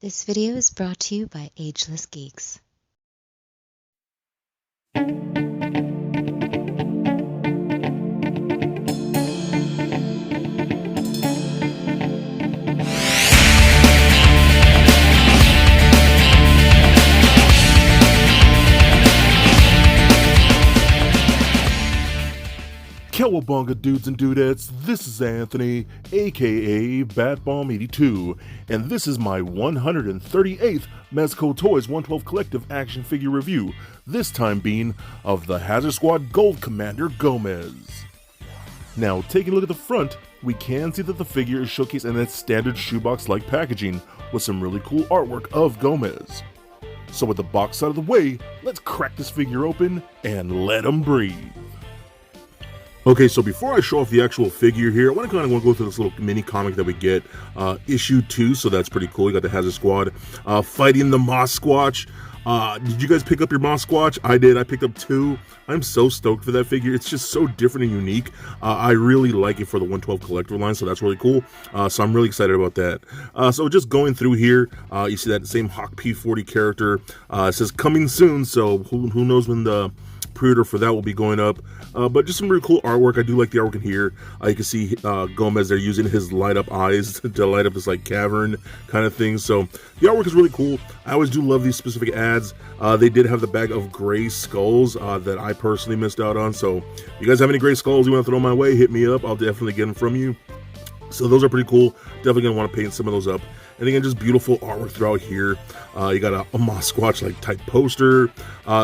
This video is brought to you by Ageless Geeks. Cowabunga dudes and dudettes, this is Anthony, aka Batbomb82, and this is my 138th Mezco Toys 112 Collective Action Figure Review, this time being of the Hazard Squad Gold Commander Gomez. Now, taking a look at the front, we can see that the figure is showcased in its standard shoebox-like packaging with some really cool artwork of Gomez. So with the box out of the way, let's crack this figure open and let him breathe. Okay, so before I show off the actual figure here, I want to go through this little mini comic that we get, issue 2, so that's pretty cool. You got the Hazard Squad fighting the Mossquatch. Did you guys pick up your Mossquatch? I did. I picked up 2. I'm so stoked for that figure. It's just so different and unique. I really like it for the 112 collector line, so that's really cool. So I'm really excited about that. So just going through here, you see that same Hawk P40 character. It says coming soon, so who knows when the pre-order for that will be going up, but just some really cool artwork. I do like the artwork in here. You can see Gomez there using his light up eyes to light up this like cavern kind of thing, so the artwork is really cool. I always do love these specific ads. They did have the bag of gray skulls that I personally missed out on, so if you guys have any gray skulls you want to throw my way, hit me up. I'll definitely get them from you. So those are pretty cool. Definitely gonna want to paint some of those up. And again, just beautiful artwork throughout here. You got a Mossquatch like type poster.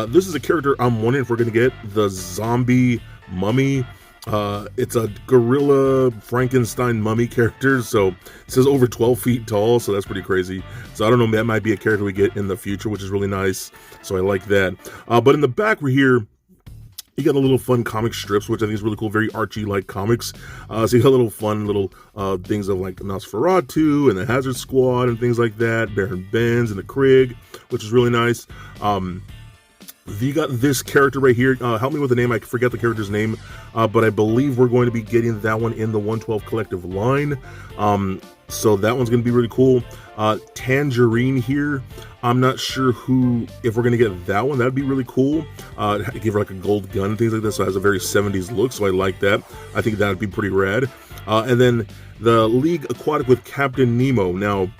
This is a character I'm wondering if we're gonna get, the zombie mummy. It's a gorilla Frankenstein mummy character, so it says over 12 feet tall, so that's pretty crazy. So I don't know, that might be a character we get in the future, which is really nice. So I like that. But in the back, we're here. You got a little fun comic strips, which I think is really cool, very Archie-like comics. So you got little fun little things of like Nosferatu and the Hazard Squad and things like that, Baron Benz and the Krieg, which is really nice. You got this character right here. Help me with the name. I forget the character's name, but I believe we're going to be getting that one in the 112 collective line. So that one's going to be really cool. Tangerine here. I'm not sure if we're going to get that one. That'd be really cool. Give her like a gold gun and things like this, so it has a very 70s look, so I like that. I think that'd be pretty rad. And then the League Aquatic with Captain Nemo. Now,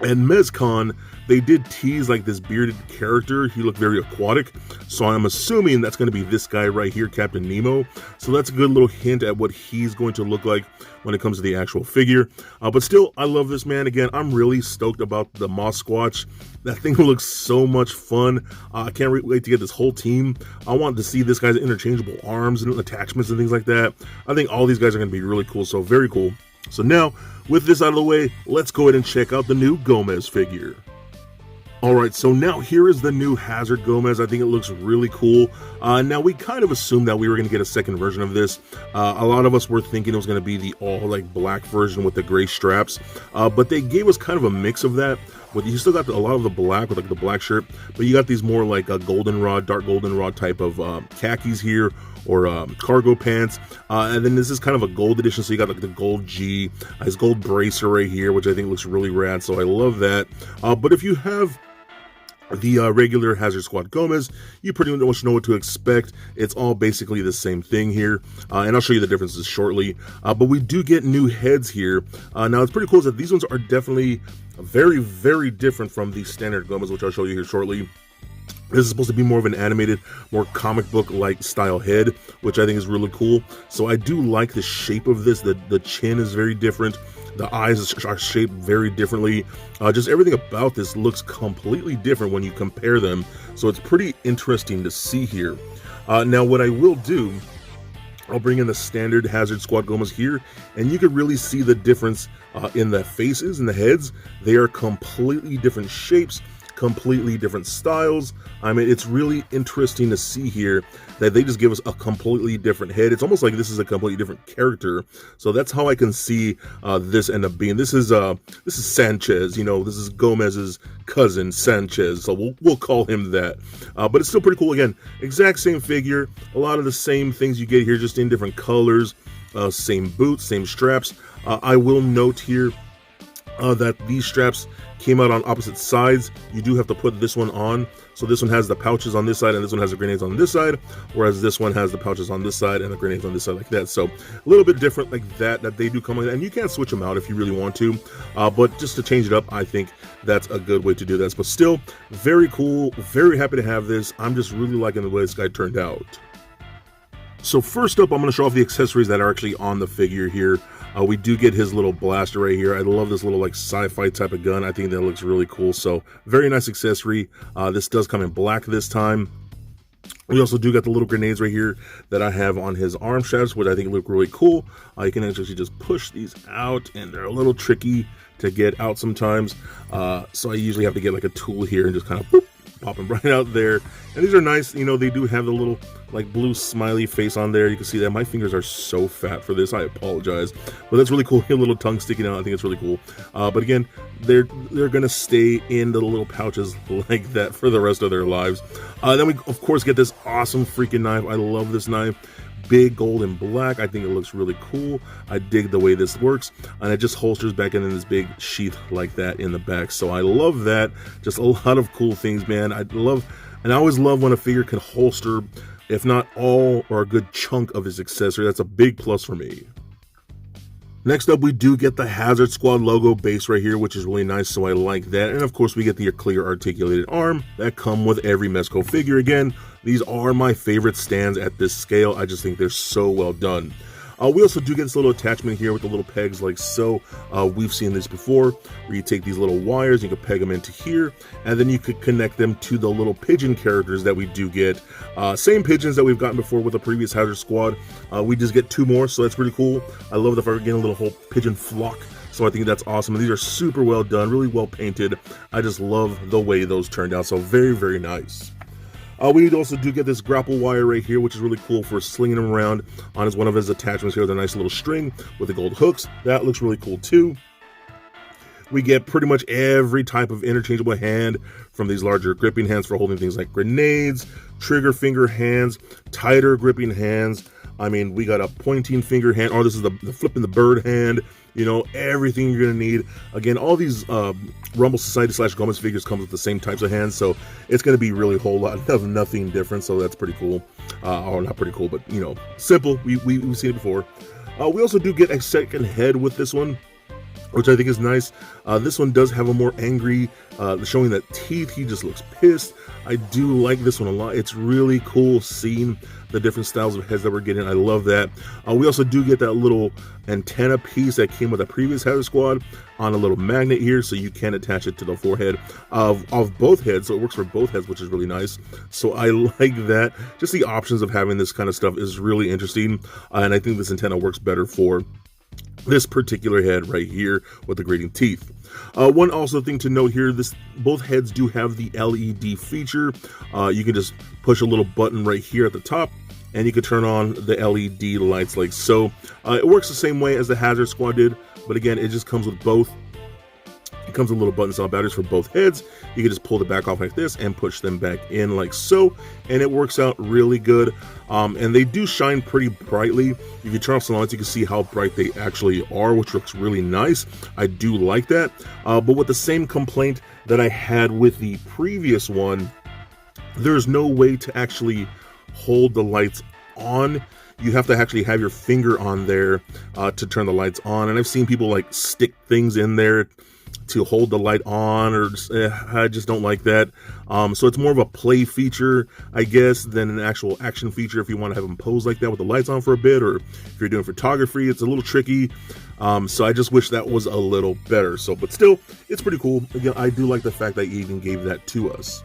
at MezCon, they did tease like this bearded character. He looked very aquatic, so I'm assuming that's going to be this guy right here, Captain Nemo. So that's a good little hint at what he's going to look like when it comes to the actual figure. But still, I love this, man. Again, I'm really stoked about the Mossquatch. That thing looks so much fun. I can't wait to get this whole team. I want to see this guy's interchangeable arms and attachments and things like that. I think all these guys are going to be really cool, so very cool. So now, with this out of the way, let's go ahead and check out the new Gomez figure. Alright, so now here is the new Hazard Gomez. I think it looks really cool. Now, we kind of assumed that we were going to get a second version of this. A lot of us were thinking it was going to be the all like black version with the gray straps, but they gave us kind of a mix of that. But you still got a lot of the black with like the black shirt, but you got these more like a goldenrod, dark goldenrod type of khakis here, or cargo pants, and then this is kind of a gold edition, so you got like the gold G, his gold bracer right here, which I think looks really rad, so I love that. But if you have the regular Hazard Squad Gomez, you pretty much know what to expect. It's all basically the same thing here, and I'll show you the differences shortly. But we do get new heads here. Now, it's pretty cool that these ones are definitely very, very different from the standard Gomez, which I'll show you here shortly. This is supposed to be more of an animated, more comic book-like style head, which I think is really cool. So I do like the shape of this. The chin is very different. The eyes are shaped very differently. Just everything about this looks completely different when you compare them. So it's pretty interesting to see here. Now, what I will do, I'll bring in the standard Hazard Squad Gomez here, and you can really see the difference in the faces and the heads. They are completely different shapes, completely different styles. I mean, it's really interesting to see here that they just give us a completely different head. It's almost like this is a completely different character. So that's how I can see this end up being. This is Sanchez. You know, this is Gomez's cousin Sanchez. So we'll call him that. But it's still pretty cool. Again, exact same figure. A lot of the same things you get here, just in different colors. Same boots, same straps. I will note here, that these straps came out on opposite sides. You do have to put this one on. So this one has the pouches on this side and this one has the grenades on this side, whereas this one has the pouches on this side and the grenades on this side like that. So a little bit different like that they do come like that. And you can switch them out if you really want to, but just to change it up, I think that's a good way to do this. But still, very cool, very happy to have this. I'm just really liking the way this guy turned out. So first up, I'm going to show off the accessories that are actually on the figure here. We do get his little blaster right here. I love this little like sci-fi type of gun. I think that looks really cool. So very nice accessory. This does come in black this time. We also do got the little grenades right here that I have on his arm straps, which I think look really cool. You can actually just push these out, and they're a little tricky to get out sometimes. So I usually have to get like a tool here and just kind of boop, pop them right out there. And these are nice. You know, they do have the little like blue smiley face on there. You can see that my fingers are so fat for this. I apologize, but that's really cool. A little tongue sticking out. I think it's really cool. But again, they're gonna stay in the little pouches like that for the rest of their lives. Then we of course get this awesome freaking knife. I love this knife. Big gold and black. I think it looks really cool. I dig the way this works, and it just holsters back in this big sheath like that in the back. So I love that. Just a lot of cool things, man. I always love when a figure can holster, if not all or a good chunk of his accessory. That's a big plus for me. Next up, we do get the Hazard Squad logo base right here, which is really nice, so I like that. And of course, we get the clear articulated arm that come with every Mezco figure. Again, these are my favorite stands at this scale. I just think they're so well done. We also do get this little attachment here with the little pegs like so. We've seen this before, where you take these little wires, you can peg them into here, and then you could connect them to the little pigeon characters that we do get. Same pigeons that we've gotten before with the previous Hazard Squad. We just get 2 more, so that's pretty cool. I love the fact we're getting a little whole pigeon flock. So I think that's awesome. And these are super well done, really well painted. I just love the way those turned out. So very, very nice. We also do get this grapple wire right here, which is really cool for slinging him around on one of his attachments here with a nice little string with the gold hooks. That looks really cool too. We get pretty much every type of interchangeable hand, from these larger gripping hands for holding things like grenades, trigger finger hands, tighter gripping hands. I mean, we got a pointing finger hand, or this is the flipping the bird hand. You know, everything you're gonna need. Again, all these Rumble Society / Gomez figures come with the same types of hands, so it's gonna be really a whole lot of nothing different. So that's pretty cool, or not pretty cool, but you know, simple. We've seen it before. We also do get a second head with this one, which I think is nice. This one does have a more angry, showing that teeth. He just looks pissed. I do like this one a lot. It's really cool seeing the different styles of heads that we're getting. I love that. We also do get that little antenna piece that came with a previous Hazard Squad on a little magnet here, so you can attach it to the forehead of both heads, so it works for both heads, which is really nice. So I like that. Just the options of having this kind of stuff is really interesting, and I think this antenna works better for this particular head right here with the grating teeth. One also thing to note here, both heads do have the LED feature. You can just push a little button right here at the top, and you can turn on the LED lights like so. It works the same way as the Hazard Squad did, but again, it just comes with both. It comes with little button style batteries for both heads. You can just pull the back off like this and push them back in like so, and it works out really good. And they do shine pretty brightly. If you turn off some lights, you can see how bright they actually are, which looks really nice. I do like that. But with the same complaint that I had with the previous one, there's no way to actually hold the lights on. You have to actually have your finger on there to turn the lights on. And I've seen people like stick things in there to hold the light on, or I just don't like that. So it's more of a play feature, I guess, than an actual action feature if you want to have them pose like that with the lights on for a bit, or if you're doing photography, it's a little tricky. So I just wish that was a little better. So, but still, it's pretty cool. Again, I do like the fact that you even gave that to us.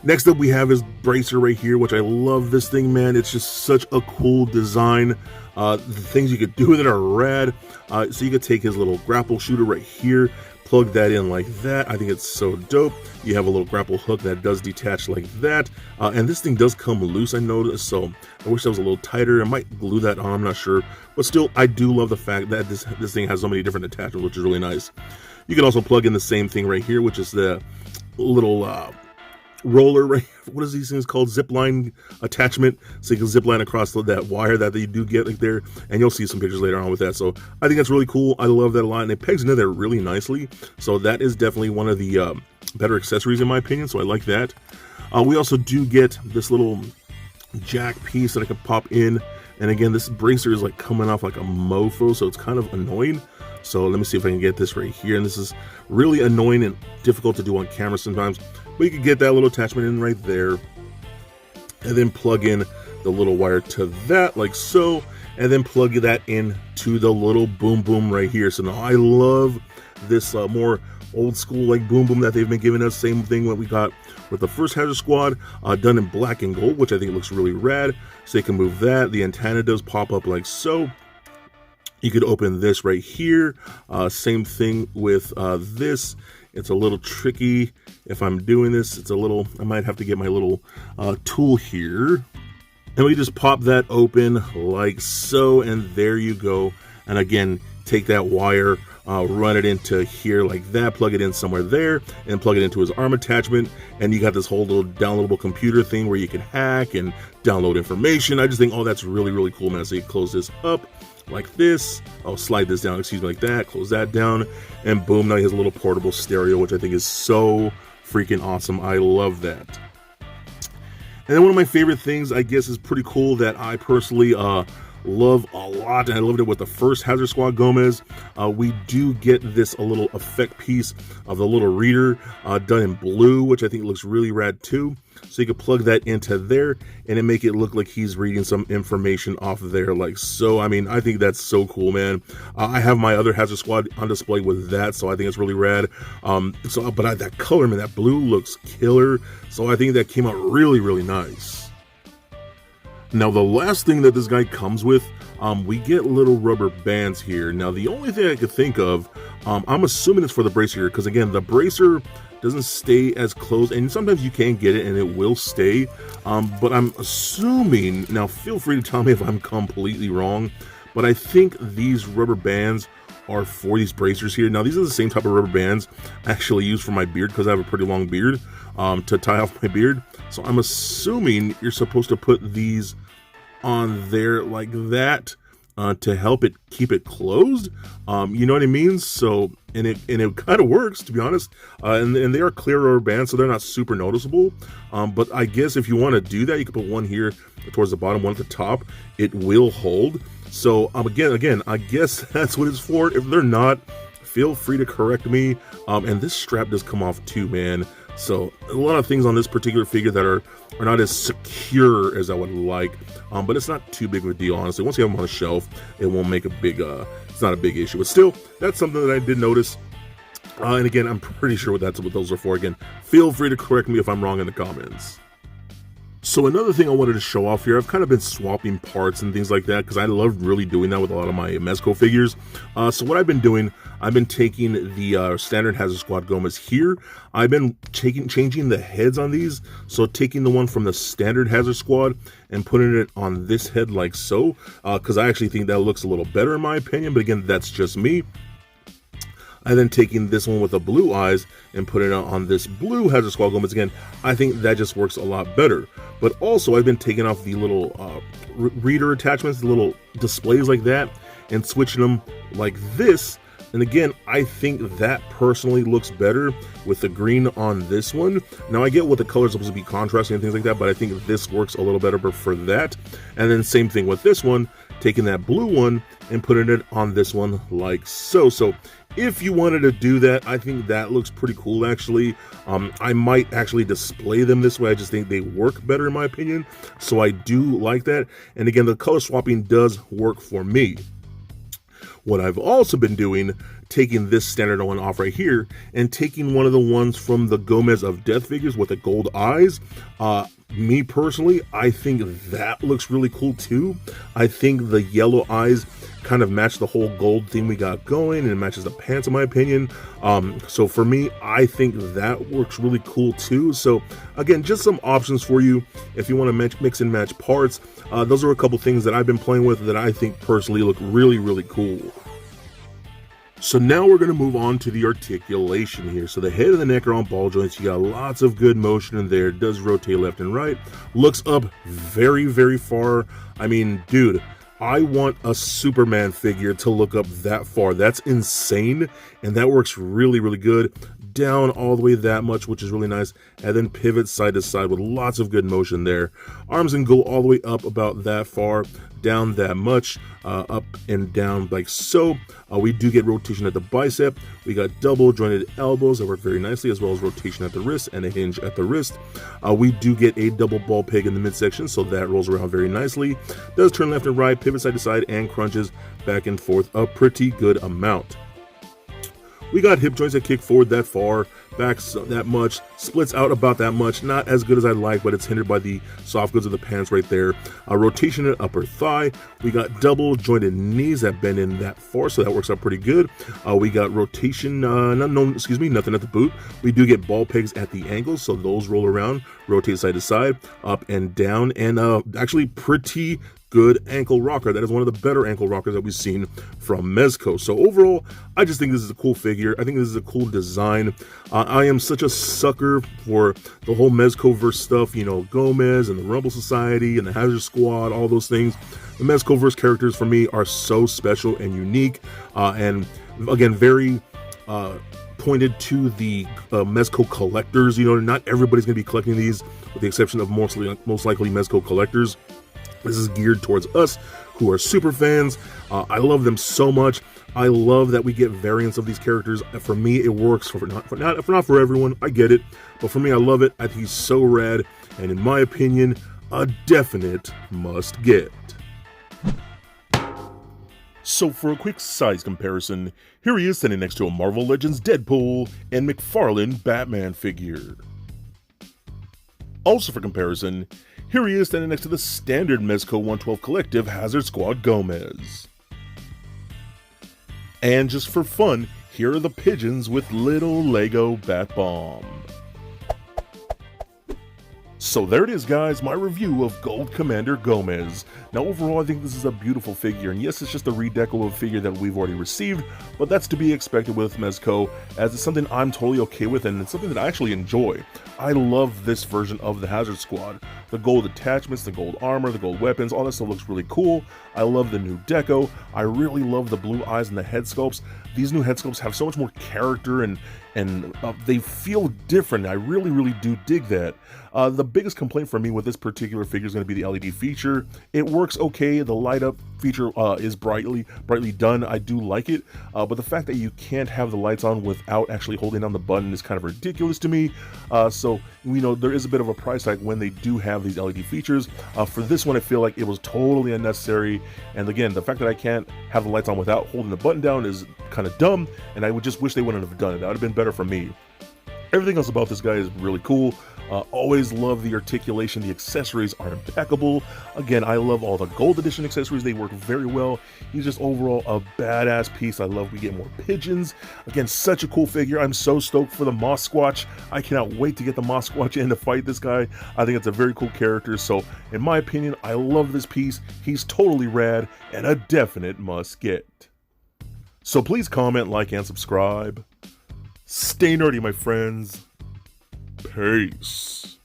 Next up, we have his bracer right here, which I love this thing, man. It's just such a cool design. The things you could do with it are rad. So you could take his little grapple shooter right here, plug that in like that. I think it's so dope. You have a little grapple hook that does detach like that. And this thing does come loose, I noticed, so I wish that was a little tighter. I might glue that on, I'm not sure. But still, I do love the fact that this thing has so many different attachments, which is really nice. You can also plug in the same thing right here, which is the little roller, right? What is these things called? Zip line attachment, so you can zip line across that wire that you do get like there, and you'll see some pictures later on with that. So I think that's really cool. I love that a lot, and it pegs into there really nicely. So that is definitely one of the better accessories in my opinion. So I like that. We also do get this little jack piece that I can pop in, and again, this bracer is like coming off like a mofo, so it's kind of annoying. So let me see if I can get this right here, and this is really annoying and difficult to do on camera sometimes. But you can get that little attachment in right there, and then plug in the little wire to that like so, and then plug that in to the little boom boom right here. So now I love this more old school like boom boom that they've been giving us. Same thing what we got with the first Hazard Squad, done in black and gold, which I think looks really rad. So you can move that. The antenna does pop up like so. You could open this right here. Same thing with this. It's a little tricky if I'm doing this. It's a little, I might have to get my little tool here. And we just pop that open like so, and there you go. And again, take that wire, run it into here like that, plug it in somewhere there, and plug it into his arm attachment. And you got this whole little downloadable computer thing where you can hack and download information. I just think, oh, that's really, really cool, man. So you close this up like this. I'll slide this down, excuse me, like that, close that down, and boom, now he has a little portable stereo, which I think is so freaking awesome. I love that. And then one of my favorite things, I guess, is pretty cool that I personally love a lot, and I loved it with the first Hazard Squad Gomez. We do get this a little effect piece of the little reader done in blue, which I think looks really rad too. So you can plug that into there and then make it look like he's reading some information off of there like so. I mean, I think that's so cool, man. I have my other Hazard Squad on display with that, so I think it's really rad. That color, man, that blue looks killer. So I think that came out really, really nice. Now, the last thing that this guy comes with, we get little rubber bands here. Now, the only thing I could think of, I'm assuming it's for the bracer here, because again, the bracer doesn't stay as close, and sometimes you can get it and it will stay, but I'm assuming, now feel free to tell me if I'm completely wrong, but I think these rubber bands are for these bracers here. Now, these are the same type of rubber bands I actually use for my beard, because I have a pretty long beard, to tie off my beard. So I'm assuming you're supposed to put these on there like that to help it keep it closed. You know what I mean? So, and it kind of works, to be honest. And they are clear rubber bands, so they're not super noticeable. But I guess if you want to do that, you can put one here towards the bottom, one at the top. It will hold. So again, I guess that's what it's for. If they're not, feel free to correct me. And this strap does come off too, man. So a lot of things on this particular figure that are not as secure as I would like, but it's not too big of a deal, honestly. Once you have them on a shelf, it won't make a big, it's not a big issue. But still, that's something that I did notice. And again, I'm pretty sure that's what those are for. Again, feel free to correct me if I'm wrong in the comments. So another thing I wanted to show off here, I've kind of been swapping parts and things like that because I love really doing that with a lot of my Mezco figures. So what I've been doing, I've been taking the standard Hazard Squad Gomez here. I've been changing the heads on these. So taking the one from the standard Hazard Squad and putting it on this head like so, because I actually think that looks a little better in my opinion. But again, that's just me. And then taking this one with the blue eyes and putting it on this blue Hazard Squad Gomez again, I think that just works a lot better. But also, I've been taking off the little reader attachments, the little displays like that, and switching them like this. And again, I think that personally looks better with the green on this one. Now, I get what the color is supposed to be contrasting and things like that, but I think this works a little better for that. And then same thing with this one, taking that blue one and putting it on this one like so. So if you wanted to do that, I think that looks pretty cool, actually. I might actually display them this way. I just think they work better in my opinion. So I do like that. And again, the color swapping does work for me. What I've also been doing, taking this standard one off right here and taking one of the ones from the Gomez of Death figures with the gold eyes. Me personally, I think that looks really cool too. I think the yellow eyes kind of match the whole gold theme we got going, and it matches the pants in my opinion. So for me, I think that works really cool too. So again, just some options for you if you want to mix and match parts. Those are a couple things that I've been playing with that I think personally look really, really cool. So now we're going to move on to the articulation here. So the head and the neck are on ball joints. You got lots of good motion in there. It does rotate left and right. Looks up very, very far. I mean, dude, I want a Superman figure to look up that far. That's insane, and that works really, really good. Down all the way that much, which is really nice, and then pivot side to side with lots of good motion there. Arms can go all the way up about that far, down that much, up and down like so. We do get rotation at the bicep. We got double jointed elbows that work very nicely, as well as rotation at the wrist and a hinge at the wrist. We do get a double ball peg in the midsection, so that rolls around very nicely. Does turn left and right, pivot side to side, and crunches back and forth a pretty good amount. We got hip joints that kick forward that far, back that much, splits out about that much. Not as good as I'd like, but it's hindered by the soft goods of the pants right there. Rotation at upper thigh. We got double jointed knees that bend in that far, so that works out pretty good. We got rotation, nothing at the boot. We do get ball pegs at the ankles, so those roll around, rotate side to side, up and down, and actually pretty good ankle rocker. That is one of the better ankle rockers that we've seen from Mezco. So overall, I just think this is a cool figure. I think this is a cool design. I am such a sucker for the whole Mezcoverse stuff, you know, Gomez and the Rumble Society and the Hazard Squad, all those things. The Mezcoverse characters for me are so special and unique, and again, very pointed to the Mezco collectors. You know, not everybody's going to be collecting these, with the exception of most likely Mezco collectors. This is geared towards us who are super fans. I love them so much. I love that we get variants of these characters. For me, it works. Not for everyone. I get it, but for me, I love it. I think he's so rad, and in my opinion, a definite must get. So for a quick size comparison, here he is standing next to a Marvel Legends Deadpool and McFarlane Batman figure. Also for comparison, here he is standing next to the standard Mezco 112 Collective Hazard Squad Gomez. And just for fun, here are the pigeons with little Lego Bat Bomb. So there it is, guys, my review of Gold Commander Gomez. Now overall, I think this is a beautiful figure, and yes, it's just a redeco of a figure that we've already received, but that's to be expected with Mezco, as it's something I'm totally okay with, and it's something that I actually enjoy. I love this version of the Hazard Squad. The gold attachments, the gold armor, the gold weapons, all that stuff looks really cool. I love the new deco. I really love the blue eyes and the head sculpts. These new head sculpts have so much more character, and they feel different. I really, really do dig that. The biggest complaint for me with this particular figure is going to be the LED feature. It works okay. The light up feature is brightly done. I do like it, but the fact that you can't have the lights on without actually holding down the button is kind of ridiculous to me. So we know there is a bit of a price tag when they do have these LED features. For this one, I feel like it was totally unnecessary. And again, the fact that I can't have the lights on without holding the button down is kind of dumb, and I would just wish they wouldn't have done it. That would have been better for me. Everything else about this guy is really cool. Always love the articulation. The accessories are impeccable. Again, I love all the gold edition accessories. They work very well. He's just overall a badass piece. I love we get more pigeons. Again, such a cool figure. I'm so stoked for the Mossquatch. I cannot wait to get the Mossquatch in to fight this guy. I think it's a very cool character. So in my opinion, I love this piece. He's totally rad and a definite must get. So please comment, like, and subscribe. Stay nerdy, my friends. Peace.